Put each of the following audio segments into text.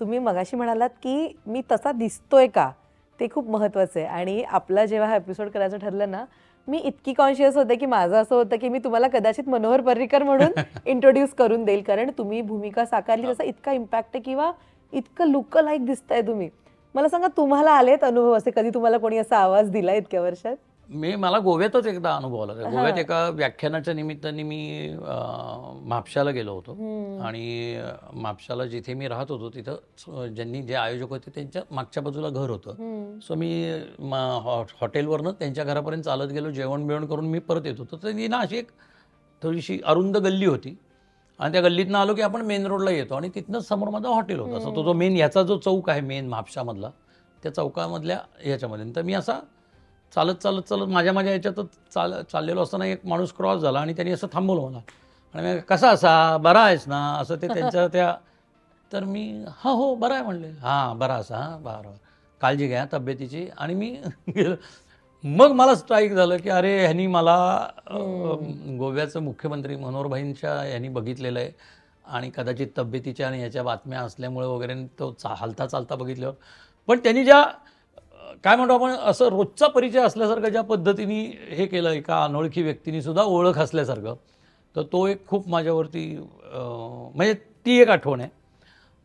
तुम्ही मगाशी म्हणालात की मी तसा दिसतोय का, ते खूप महत्त्वाचं आहे. आणि आपला जेव्हा हा एपिसोड करायचं ठरलं ना, मी इतकी कॉन्शियस होते की माझं असं होतं की मी तुम्हाला कदाचित मनोहर पर्रीकर म्हणून इंट्रोड्यूस करून देईल, कारण तुम्ही भूमिका साकारली, त्याचा इतका इम्पॅक्ट आहे किंवा इतकं लुक लाईक दिसताय तुम्ही. मला सांगा, तुम्हाला आलेत अनुभव असे, कधी तुम्हाला कोणी असा आवाज दिला इतक्या वर्षात? मला गोव्यातच एकदा अनुभव आला. गोव्यात एका व्याख्यानाच्या निमित्ताने मी म्हापशाला गेलो होतो आणि म्हापशाला जिथे मी राहत होतो तिथं ज्यांनी जे आयोजक होते त्यांच्या मागच्या बाजूला घर होतं. सो मी हॉटेलवरनं त्यांच्या घरापर्यंत चालत गेलो, जेवण बिवण करून मी परत येत होतो. तर ती ना अशी एक थोडीशी अरुंद गल्ली होती आणि त्या गल्लीतनं आलो की आपण मेन रोडला येतो आणि तिथनंच समोर माझं हॉटेल होतं. असं तो जो मेन याचा जो चौक आहे मेन म्हापशामधला, त्या चौकामधल्या ह्याच्यामध्ये. तर मी असा चालत चालत चालत माझ्या याच्यातच चाललेलो असताना एक माणूस क्रॉस झाला आणि त्यांनी असं थांबवलं मला आणि कसा असा, बरा आहेस ना, असं ते त्यांच्या त्या. तर मी हो बरा आहे म्हणले. हां बरा असा, हां बरं, काळजी घ्या तब्येतीची. आणि मी गेलो. मग मला स्ट्राईक झालं की अरे ह्यांनी मला गोव्याचं मुख्यमंत्री मनोहरभाईंच्या ह्यांनी बघितलेलं आहे आणि कदाचित तब्येतीच्या आणि ह्याच्या बातम्या असल्यामुळे वगैरे तो हालता चालता बघितल्यावर. पण त्यांनी ज्या काय म्हणतो आपण असं रोजचा परिचय असल्यासारखं ज्या पद्धतीने हे केलं, एका अनोळखी व्यक्तीने सुद्धा ओळख असल्यासारखं, तर तो एक खूप माझ्यावरती म्हणजे ती एक आठवण आहे.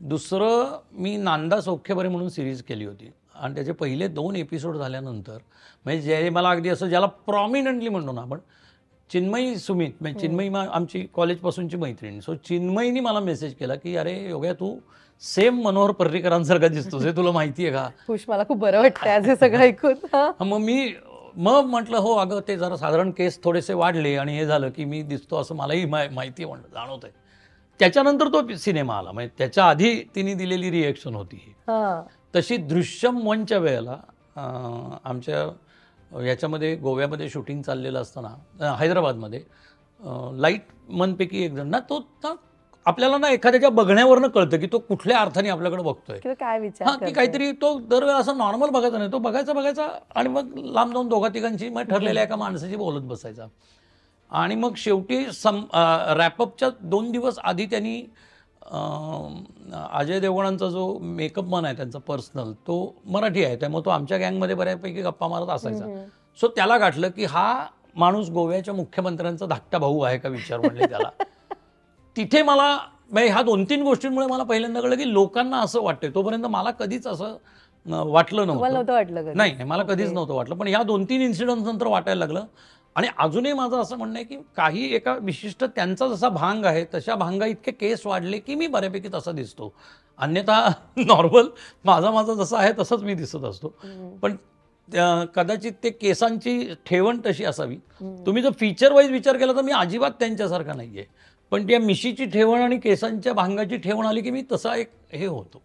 दुसरं, मी नांदा सौख्यबरे म्हणून सिरीज केली होती आणि त्याचे पहिले 2 एपिसोड झाल्यानंतर म्हणजे जे मला अगदी असं ज्याला प्रॉमिनंटली म्हणतो ना आपण, चिन्मयी सुमित, म्हणजे चिन्मयी आमची कॉलेजपासूनची मैत्रीण. सो चिन्मयीनी मला मेसेज केला की अरे योग्या, तू सेम मनोहर पर्रीकरांसारखा दिसतोस, हे तुला माहिती आहे का? खुश, मला खूप बरं वाटतं आज हे सगळं ऐकून. मग म्हटलं हो अगं, ते जरा साधारण केस थोडेसे वाढले आणि हे झालं की मी दिसतो असं मलाही माहिती आहे, म्हणलं जाणवत आहे. त्याच्यानंतर तो सिनेमा आला, म्हणजे त्याच्या आधी तिने दिलेली रिएक्शन होती ही. तशी दृश्यम 1च्या वेळेला आमच्या याच्यामध्ये गोव्यामध्ये शूटिंग चाललेलं असताना हैदराबादमध्ये लाईट मनपैकी एक जण ना, तो आपल्याला ना एखाद्याच्या बघण्यावरनं कळतं की तो कुठल्या अर्थाने आपल्याकडे बघतोय, काय विचार की काहीतरी. तो दरवेळा असं नॉर्मल बघायचा नाही, तो बघायचा आणि मग लांब जाऊन दोघा तिघांची मग ठरलेल्या एका माणसाची बोलत बसायचा. आणि मग शेवटी रॅपअपच्या 2 दिवस आधी त्यांनी अजय देवगणांचा जो मेकअप मॅन आहे त्यांचा पर्सनल, तो मराठी आहे, त्यामुळे तो आमच्या गँगमध्ये बऱ्यापैकी गप्पा मारत असायचा. सो त्याला गाठलं की हा माणूस गोव्याच्या मुख्यमंत्र्यांचा धाकटा भाऊ आहे का, विचार म्हणले त्याला. तिथे मला म्हणजे ह्या 2-3 गोष्टींमुळे मला पहिल्यांदा कळलं की लोकांना असं वाटतंय. तोपर्यंत मला कधीच असं वाटलं नव्हतं. नाही, मला कधीच नव्हतं वाटलं, पण ह्या 2-3 इन्सिडेंट नंतर वाटायला लागलं. आणि अजूनही माझं असं म्हणणं आहे की काही एका विशिष्ट त्यांचा जसा भांग आहे तशा भांगा इतके केस वाढले की मी बऱ्यापैकी तसा दिसतो. अन्यथा नॉर्मल माझा जसा आहे तसंच मी दिसत असतो. पण कदाचित ते केसांची ठेवण तशी असावी. तुम्ही जर फीचर वाईज विचार केला तर मी अजिबात त्यांच्यासारखा नाही आहे, पण त्या मिशीची ठेवण आणि केसांच्या भांगाची ठेवण आली की मी तसा एक हे होतो.